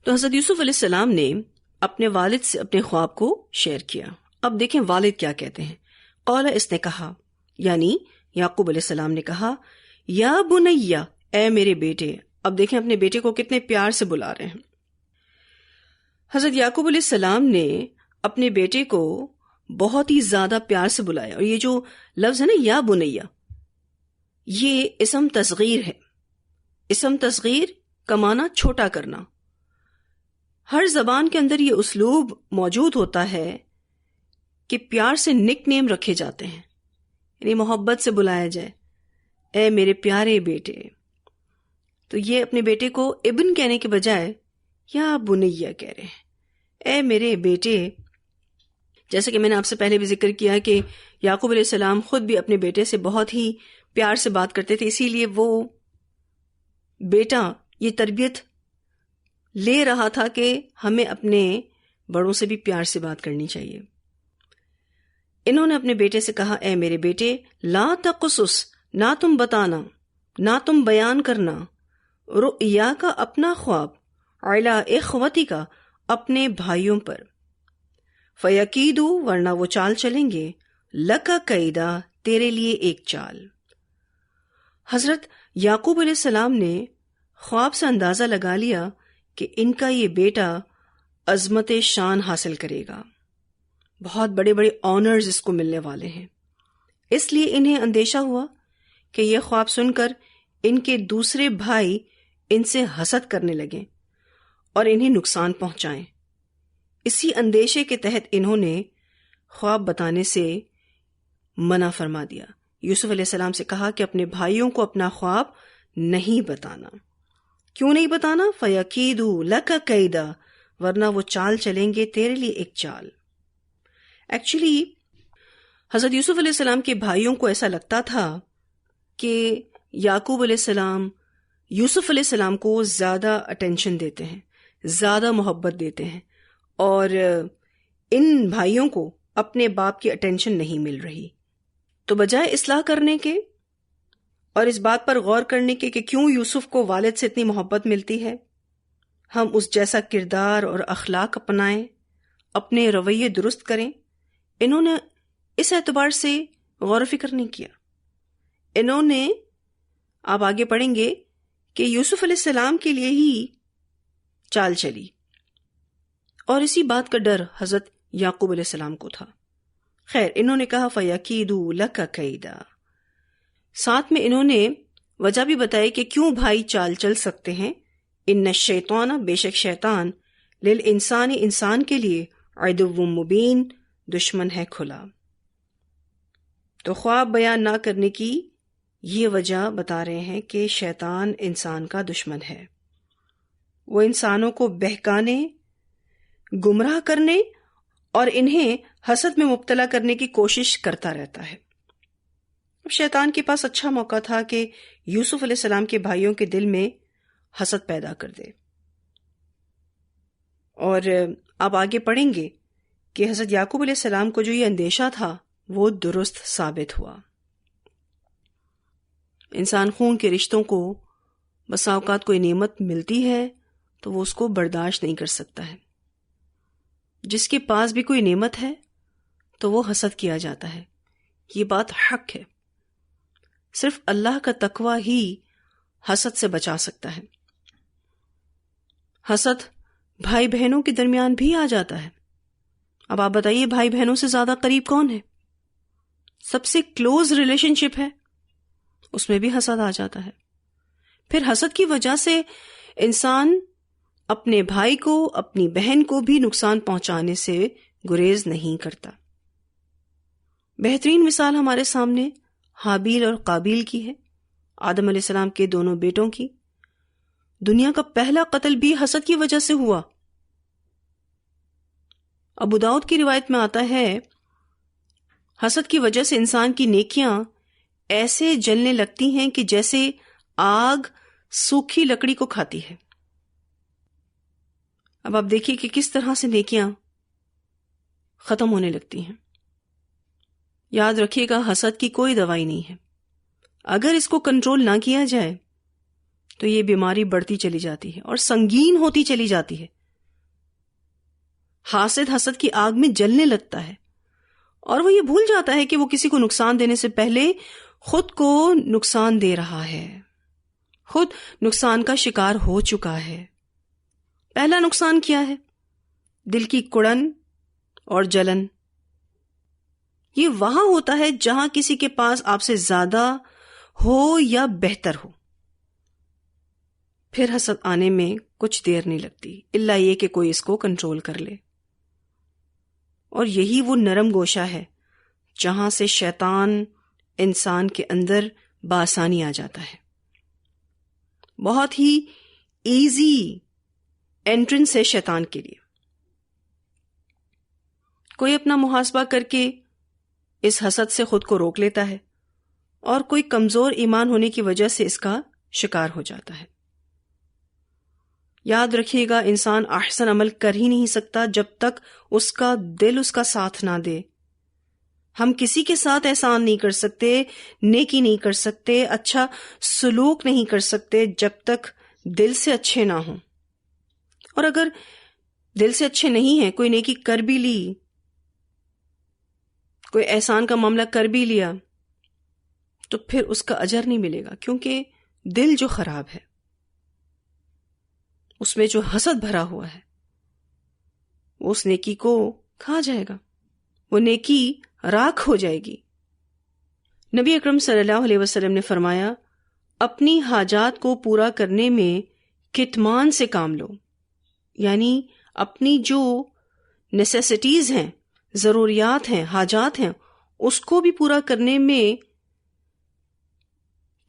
تو حضرت یوسف علیہ السلام نے اپنے والد سے اپنے خواب کو شیئر کیا. اب دیکھیں والد کیا کہتے ہیں. قال، اس نے کہا، یعنی یعقوب علیہ السلام نے کہا، یا بنیا، اے میرے بیٹے. اب دیکھیں اپنے بیٹے کو کتنے پیار سے بلا رہے ہیں. حضرت یعقوب علیہ السلام نے اپنے بیٹے کو بہت ہی زیادہ پیار سے بلایا. اور یہ جو لفظ ہے نا یا بنیا، یہ اسم تصغیر ہے. اسم تصغیر کا معنی چھوٹا کرنا. ہر زبان کے اندر یہ اسلوب موجود ہوتا ہے کہ پیار سے نک نیم رکھے جاتے ہیں، یعنی محبت سے بلایا جائے، اے میرے پیارے بیٹے. تو یہ اپنے بیٹے کو ابن کہنے کے بجائے یا بنیا کہہ رہے ہیں، اے میرے بیٹے. جیسے کہ میں نے آپ سے پہلے بھی ذکر کیا کہ یعقوب علیہ السلام خود بھی اپنے بیٹے سے بہت ہی پیار سے بات کرتے تھے، اسی لیے وہ بیٹا یہ تربیت لے رہا تھا کہ ہمیں اپنے بڑوں سے بھی پیار سے بات کرنی چاہیے. انہوں نے اپنے بیٹے سے کہا، اے میرے بیٹے، لا تقصص، نہ تم بتانا، نہ تم بیان کرنا، رؤیا کا اپنا خواب، علی اخوتی کا اپنے بھائیوں پر، فیکیدو، ورنہ وہ چال چلیں گے، لکا کیدا، تیرے لیے ایک چال. حضرت یعقوب علیہ السلام نے خواب سے اندازہ لگا لیا کہ ان کا یہ بیٹا عظمت شان حاصل کرے گا، بہت بڑے بڑے آنرز اس کو ملنے والے ہیں. اس لیے انہیں اندیشہ ہوا کہ یہ خواب سن کر ان کے دوسرے بھائی ان سے حسد کرنے لگیں اور انہیں نقصان پہنچائیں. اسی اندیشے کے تحت انہوں نے خواب بتانے سے منع فرما دیا. یوسف علیہ السلام سے کہا کہ اپنے بھائیوں کو اپنا خواب نہیں بتانا. کیوں نہیں بتانا؟ فَيَكِيدُوا لَكَ كَيْدًا، ورنہ وہ چال چلیں گے تیرے لیے ایک چال. ایکچولی حضرت یوسف علیہ السلام کے بھائیوں کو ایسا لگتا تھا کہ یعقوب علیہ السلام یوسف علیہ السلام کو زیادہ اٹینشن دیتے ہیں، زیادہ محبت دیتے ہیں، اور ان بھائیوں کو اپنے باپ کی اٹینشن نہیں مل رہی. تو بجائے اصلاح کرنے کے اور اس بات پر غور کرنے کے کہ کیوں یوسف کو والد سے اتنی محبت ملتی ہے، ہم اس جیسا کردار اور اخلاق اپنائیں، اپنے رویے درست کریں، انہوں نے اس اعتبار سے غور و فکر نہیں کیا. انہوں نے، آپ آگے پڑھیں گے کہ یوسف علیہ السلام کے لیے ہی چال چلی، اور اسی بات کا ڈر حضرت یعقوب علیہ السلام کو تھا. خیر، انہوں نے کہا فَيَكِيدُوا لَكَ كَيْدًا. ساتھ میں انہوں نے وجہ بھی بتائی کہ کیوں بھائی چال چل سکتے ہیں. ان الشیطان، بے شک شیطان، للانسان، انسان کے لیے، عدو مبین، دشمن ہے کھلا. تو خواب بیان نہ کرنے کی یہ وجہ بتا رہے ہیں کہ شیطان انسان کا دشمن ہے. وہ انسانوں کو بہکانے، گمراہ کرنے اور انہیں حسد میں مبتلا کرنے کی کوشش کرتا رہتا ہے. شیطان کے پاس اچھا موقع تھا کہ یوسف علیہ السلام کے بھائیوں کے دل میں حسد پیدا کر دے. اور آپ آگے پڑھیں گے کہ حضرت یعقوب علیہ السلام کو جو یہ اندیشہ تھا وہ درست ثابت ہوا. انسان خون کے رشتوں کو بسا اوقات کوئی نعمت ملتی ہے تو وہ اس کو برداشت نہیں کر سکتا ہے. جس کے پاس بھی کوئی نعمت ہے تو وہ حسد کیا جاتا ہے. یہ بات حق ہے. صرف اللہ کا تقوی ہی حسد سے بچا سکتا ہے. حسد بھائی بہنوں کے درمیان بھی آ جاتا ہے. اب آپ بتائیے بھائی بہنوں سے زیادہ قریب کون ہے؟ سب سے کلوز ریلیشن شپ ہے، اس میں بھی حسد آ جاتا ہے. پھر حسد کی وجہ سے انسان اپنے بھائی کو، اپنی بہن کو بھی نقصان پہنچانے سے گریز نہیں کرتا. بہترین مثال ہمارے سامنے حابیل اور قابیل کی ہے، آدم علیہ السلام کے دونوں بیٹوں کی. دنیا کا پہلا قتل بھی حسد کی وجہ سے ہوا. ابو داؤد کی روایت میں آتا ہے حسد کی وجہ سے انسان کی نیکیاں ایسے جلنے لگتی ہیں کہ جیسے آگ سوکھی لکڑی کو کھاتی ہے. اب آپ دیکھیے کہ کس طرح سے نیکیاں ختم ہونے لگتی ہیں. یاد رکھیے گا حسد کی کوئی دوائی نہیں ہے. اگر اس کو کنٹرول نہ کیا جائے تو یہ بیماری بڑھتی چلی جاتی ہے اور سنگین ہوتی چلی جاتی ہے. حاسد حسد کی آگ میں جلنے لگتا ہے اور وہ یہ بھول جاتا ہے کہ وہ کسی کو نقصان دینے سے پہلے خود کو نقصان دے رہا ہے، خود نقصان کا شکار ہو چکا ہے. پہلا نقصان کیا ہے؟ دل کی کڑن اور جلن. یہ وہاں ہوتا ہے جہاں کسی کے پاس آپ سے زیادہ ہو یا بہتر ہو. پھر حسد آنے میں کچھ دیر نہیں لگتی، الا یہ کہ کوئی اس کو کنٹرول کر لے. اور یہی وہ نرم گوشہ ہے جہاں سے شیطان انسان کے اندر بآسانی آ جاتا ہے. بہت ہی ایزی انٹرنس ہے شیطان کے لیے. کوئی اپنا محاسبہ کر کے اس حسد سے خود کو روک لیتا ہے اور کوئی کمزور ایمان ہونے کی وجہ سے اس کا شکار ہو جاتا ہے. یاد رکھیے گا، انسان احسن عمل کر ہی نہیں سکتا جب تک اس کا دل اس کا ساتھ نہ دے. ہم کسی کے ساتھ احسان نہیں کر سکتے، نیکی نہیں کر سکتے، اچھا سلوک نہیں کر سکتے جب تک دل سے اچھے نہ ہوں. اور اگر دل سے اچھے نہیں ہیں، کوئی نیکی کر بھی لی، کوئی احسان کا معاملہ کر بھی لیا، تو پھر اس کا اجر نہیں ملے گا، کیونکہ دل جو خراب ہے، اس میں جو حسد بھرا ہوا ہے، وہ اس نیکی کو کھا جائے گا، وہ نیکی راکھ ہو جائے گی. نبی اکرم صلی اللہ علیہ وسلم نے فرمایا، اپنی حاجات کو پورا کرنے میں کتمان سے کام لو. یعنی اپنی جو نیسیسٹیز ہیں، ضروریات ہیں، حاجات ہیں، اس کو بھی پورا کرنے میں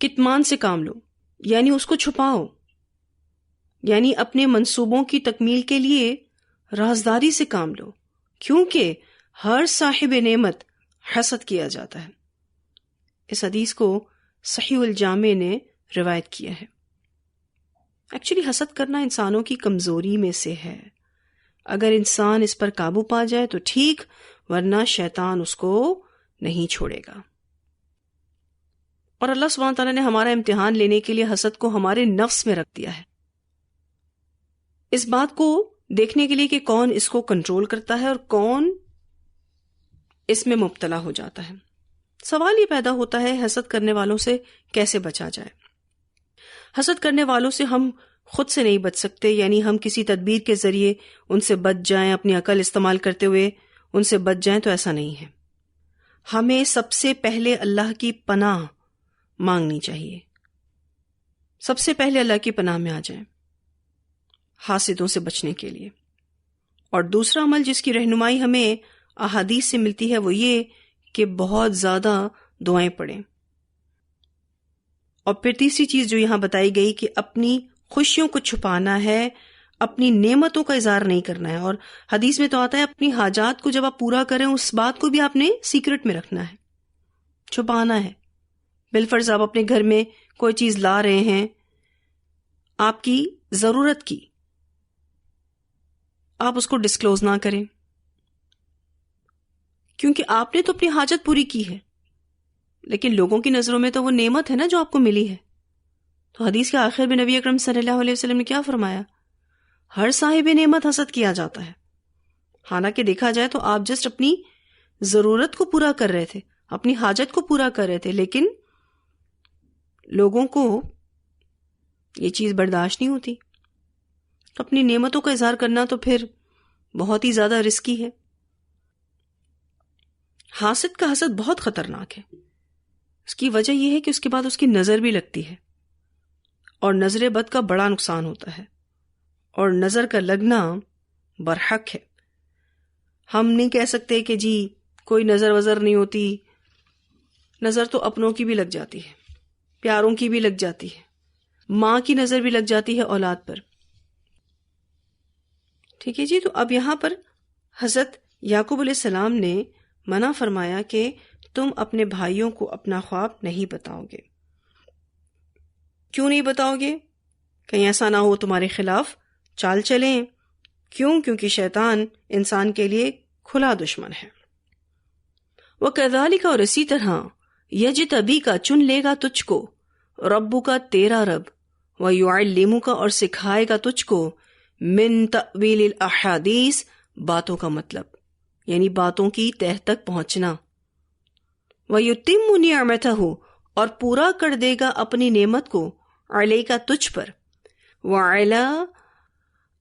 کتمان سے کام لو، یعنی اس کو چھپاؤ. یعنی اپنے منصوبوں کی تکمیل کے لیے رازداری سے کام لو، کیونکہ ہر صاحب نعمت حسد کیا جاتا ہے. اس حدیث کو صحیح الجامع نے روایت کیا ہے. ایکچولی حسد کرنا انسانوں کی کمزوری میں سے ہے. اگر انسان اس پر قابو پا جائے تو ٹھیک، ورنہ شیطان اس کو نہیں چھوڑے گا. اور اللہ سبحانہ تعالیٰ نے ہمارا امتحان لینے کے لیے حسد کو ہمارے نفس میں رکھ دیا ہے، اس بات کو دیکھنے کے لیے کہ کون اس کو کنٹرول کرتا ہے اور کون اس میں مبتلا ہو جاتا ہے. سوال یہ پیدا ہوتا ہے حسد کرنے والوں سے کیسے بچا جائے. حسد کرنے والوں سے ہم خود سے نہیں بچ سکتے، یعنی ہم کسی تدبیر کے ذریعے ان سے بچ جائیں، اپنی عقل استعمال کرتے ہوئے ان سے بچ جائیں، تو ایسا نہیں ہے. ہمیں سب سے پہلے اللہ کی پناہ مانگنی چاہیے. سب سے پہلے اللہ کی پناہ میں آ جائیں حاسدوں سے بچنے کے لیے. اور دوسرا عمل جس کی رہنمائی ہمیں احادیث سے ملتی ہے وہ یہ کہ بہت زیادہ دعائیں پڑھیں. اور پھر تیسری چیز جو یہاں بتائی گئی کہ اپنی خوشیوں کو چھپانا ہے، اپنی نعمتوں کا اظہار نہیں کرنا ہے. اور حدیث میں تو آتا ہے اپنی حاجات کو جب آپ پورا کریں اس بات کو بھی آپ نے سیکرٹ میں رکھنا ہے، چھپانا ہے. بالفرض آپ اپنے گھر میں کوئی چیز لا رہے ہیں آپ کی ضرورت کی، آپ اس کو ڈسکلوز نہ کریں، کیونکہ آپ نے تو اپنی حاجت پوری کی ہے، لیکن لوگوں کی نظروں میں تو وہ نعمت ہے نا جو آپ کو ملی ہے. تو حدیث کے آخر میں نبی اکرم صلی اللہ علیہ وسلم نے کیا فرمایا؟ ہر صاحب نعمت حسد کیا جاتا ہے. حالانکہ دیکھا جائے تو آپ جسٹ اپنی ضرورت کو پورا کر رہے تھے، اپنی حاجت کو پورا کر رہے تھے، لیکن لوگوں کو یہ چیز برداشت نہیں ہوتی. اپنی نعمتوں کا اظہار کرنا تو پھر بہت ہی زیادہ رسکی ہے. حاسد کا حسد بہت خطرناک ہے. اس کی وجہ یہ ہے کہ اس کے بعد اس کی نظر بھی لگتی ہے، اور نظر بد کا بڑا نقصان ہوتا ہے، اور نظر کا لگنا برحق ہے. ہم نہیں کہہ سکتے کہ جی کوئی نظر وزر نہیں ہوتی. نظر تو اپنوں کی بھی لگ جاتی ہے، پیاروں کی بھی لگ جاتی ہے، ماں کی نظر بھی لگ جاتی ہے اولاد پر. ٹھیک ہے جی. تو اب یہاں پر حضرت یعقوب علیہ السلام نے منع فرمایا کہ تم اپنے بھائیوں کو اپنا خواب نہیں بتاؤ گے. کیوں نہیں بتاؤ گے؟ کہیں ایسا نہ ہو تمہارے خلاف چال چلیں. کیوں؟ کیونکہ شیطان انسان کے لیے کھلا دشمن ہے. وَكَذَلِكَ، اور اسی طرح یجتبی کا چن لے گا تجھ کو، ربو کا تیرا رب، وَيُعَلِّمُكَ اور سکھائے گا تجھ کو من تأویل الاحادیث باتوں کا مطلب، یعنی باتوں کی تہ تک پہنچنا. وَيُتِمُّ نِعْمَتَهُ اور پورا کر دے گا اپنی نعمت کو علیکا تجھ پر، وَعَلَىٰ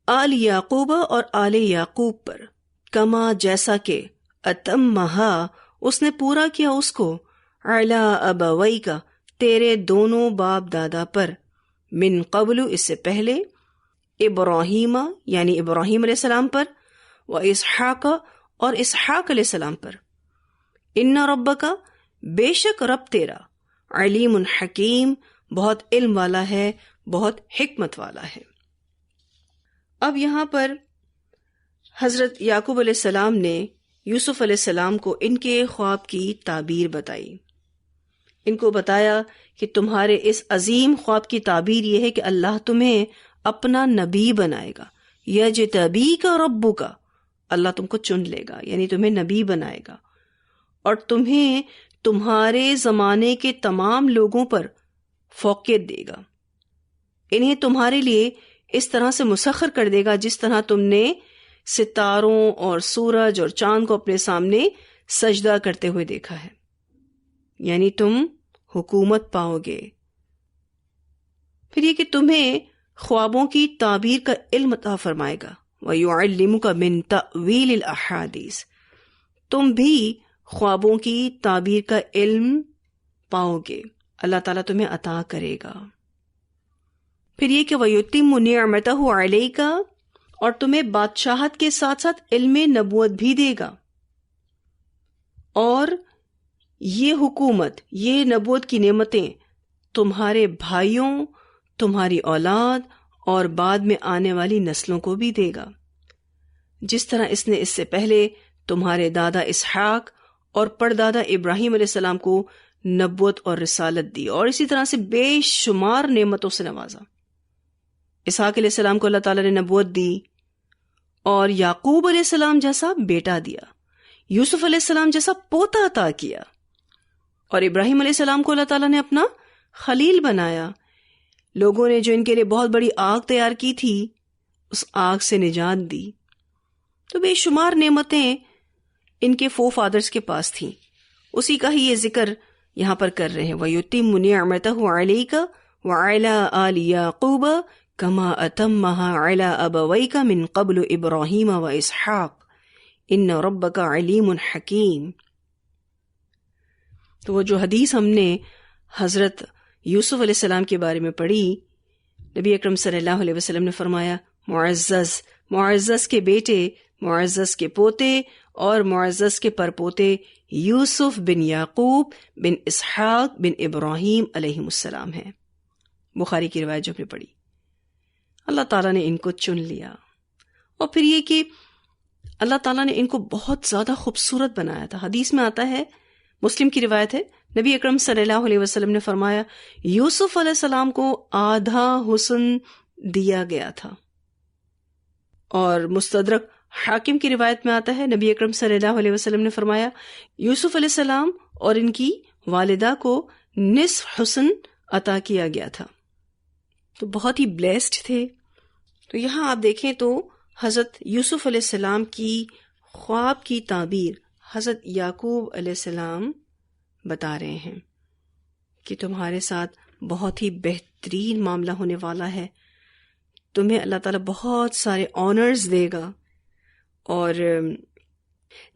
آل یعقوب اور آل یعقوب پر، کما جیسا کہ اتمہا اس نے پورا کیا اس کو علی ابویک تیرے دونوں باپ دادا پر، من قبل اس سے پہلے، ابراہیم یعنی ابراہیم علیہ السلام پر، و اسحاق اور اسحاق علیہ السلام پر. ان ربک بے شک رب تیرا علیم حکیم بہت علم والا ہے، بہت حکمت والا ہے. اب یہاں پر حضرت یعقوب علیہ السلام نے یوسف علیہ السلام کو ان کے خواب کی تعبیر بتائی. ان کو بتایا کہ تمہارے اس عظیم خواب کی تعبیر یہ ہے کہ اللہ تمہیں اپنا نبی بنائے گا. یجتبیک ربک، اللہ تم کو چن لے گا، یعنی تمہیں نبی بنائے گا، اور تمہیں تمہارے زمانے کے تمام لوگوں پر فوقیت دے گا. انہیں تمہارے لیے اس طرح سے مسخر کر دے گا جس طرح تم نے ستاروں اور سورج اور چاند کو اپنے سامنے سجدہ کرتے ہوئے دیکھا ہے، یعنی تم حکومت پاؤ گے. پھر یہ کہ تمہیں خوابوں کی تعبیر کا علم عطا فرمائے گا. وَيُعَلِّمُكَ مِن تَأْوِيلِ الْأَحَادِيثِ تم بھی خوابوں کی تعبیر کا علم پاؤ گے، اللہ تعالیٰ تمہیں عطا کرے گا. پھر یہ کہ وَيُتِمُّ نِعْمَتَهُ عَلَيْكَ اور تمہیں بادشاہت کے ساتھ ساتھ علم نبوت بھی دے گا، اور یہ حکومت، یہ نبوت کی نعمتیں تمہارے بھائیوں، تمہاری اولاد اور بعد میں آنے والی نسلوں کو بھی دے گا، جس طرح اس نے اس سے پہلے تمہارے دادا اسحاق اور پردادا ابراہیم علیہ السلام کو نبوت اور رسالت دی، اور اسی طرح سے بے شمار نعمتوں سے نوازا. اسحاق علیہ السلام کو اللہ تعالیٰ نے نبوت دی، اور یعقوب علیہ السلام جیسا بیٹا دیا، یوسف علیہ السلام جیسا پوتا عطا کیا، اور ابراہیم علیہ السلام کو اللہ تعالیٰ نے اپنا خلیل بنایا. لوگوں نے جو ان کے لیے بہت بڑی آگ تیار کی تھی، اس آگ سے نجات دی. تو بے شمار نعمتیں ان کے فادرز کے پاس تھیں. اسی کا ہی یہ ذکر یہاں پر کر رہے ہیں. وَيُتِمُّ نِعْمَتَهُ عَلَيْكَ وَعَلَىٰ آلِ يَعْقُوبَ كَمَا أَتَمَّهَا عَلَىٰ أَبَوَيْكَ مِن قَبْلُ إِبْرَاهِيمَ وَإِسْحَاقَ إِنَّ رَبَّكَ عَلِيمٌ حَكِيمٌ. تو وہ جو حدیث ہم نے حضرت یوسف علیہ السلام کے بارے میں پڑھی، نبی اکرم صلی اللہ علیہ وسلم نے فرمایا معزز، معزز کے بیٹے، معزز کے پوتے اور معزز کے پرپوتے یوسف بن یعقوب بن اسحاق بن ابراہیم علیہ السلام ہیں. بخاری کی روایت جو ہم نے پڑھی. اللہ تعالیٰ نے ان کو چن لیا، اور پھر یہ کہ اللہ تعالیٰ نے ان کو بہت زیادہ خوبصورت بنایا تھا. حدیث میں آتا ہے، مسلم کی روایت ہے، نبی اکرم صلی اللہ علیہ وسلم نے فرمایا یوسف علیہ السلام کو آدھا حسن دیا گیا تھا. اور مستدرک حاکم کی روایت میں آتا ہے، نبی اکرم صلی اللہ علیہ وسلم نے فرمایا یوسف علیہ السلام اور ان کی والدہ کو نصف حسن عطا کیا گیا تھا. تو بہت ہی بلیسڈ تھے. تو یہاں آپ دیکھیں تو حضرت یوسف علیہ السلام کی خواب کی تعبیر حضرت یعقوب علیہ السلام بتا رہے ہیں کہ تمہارے ساتھ بہت ہی بہترین معاملہ ہونے والا ہے، تمہیں اللہ تعالیٰ بہت سارے آنرز دے گا. اور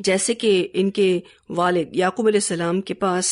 جیسے کہ ان کے والد یعقوب علیہ السلام کے پاس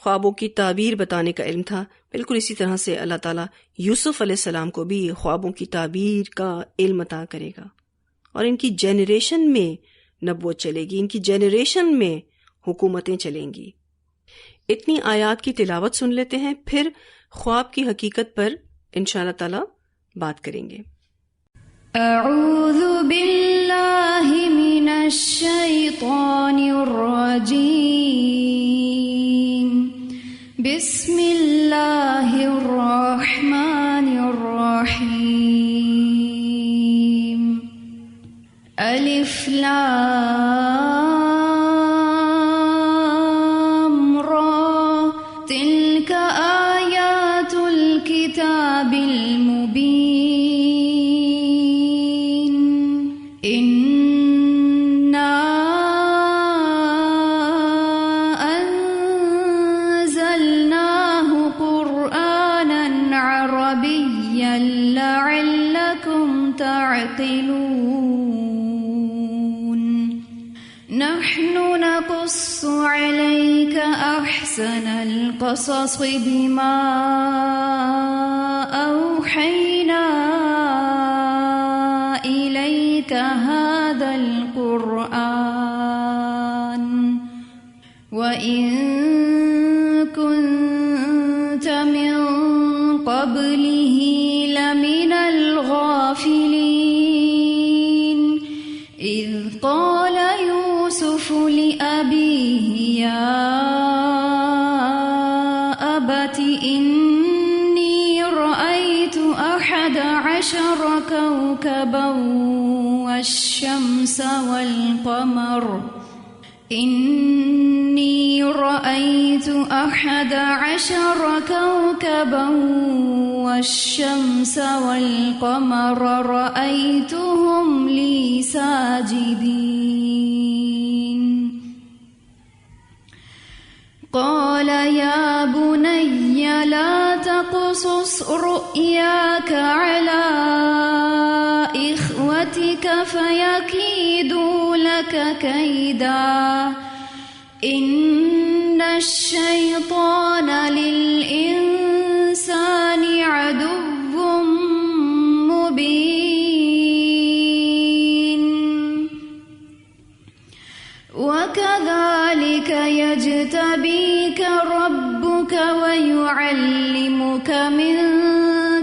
خوابوں کی تعبیر بتانے کا علم تھا، بالکل اسی طرح سے اللہ تعالیٰ یوسف علیہ السلام کو بھی خوابوں کی تعبیر کا علم عطا کرے گا، اور ان کی جنریشن میں نبوت چلے گی، ان کی جنریشن میں حکومتیں چلیں گی. اتنی آیات کی تلاوت سن لیتے ہیں، پھر خواب کی حقیقت پر انشاءاللہ تعالی بات کریں گے. اعوذ باللہ من الشیطان الرجیم، بسم اللہ الرحمن الرحیم. الف لام را تلک آیات الکتاب نحن نقص عليك أحسن القصص بما أوحينا إليك هذا القرآن وإن كنت من قبله لمن الغافلين إذ قال يوسف لأبيه يا أبت إني رأيت 11 كوكبا والشمس والقمر إني رأيت 11 كوكبا والشمس والقمر رأيتهم لي ساجدين قال يا بني لا تقصص رؤياك على إخوتك فيكيدوا لك كيدا إن الشيطان للإنسان عدو مبين وكذلك يجتبيك ربك ويعلمك من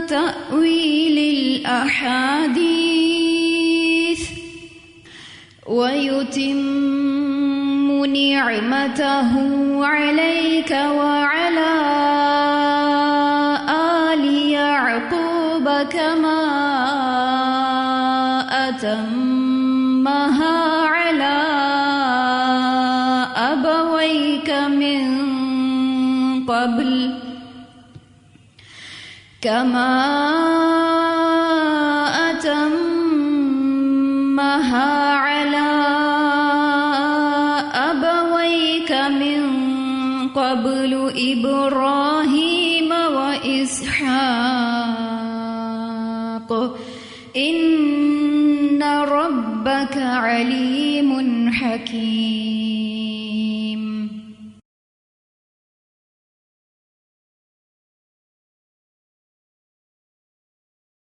تأويل الأحاديث ويتم نعمته عليك وعلى آل يعقوب كما أتمها على أبويك من قبل كما أتمها على أبويك من قبل إبراهيم وإسحاق إن ربك عليم حكيم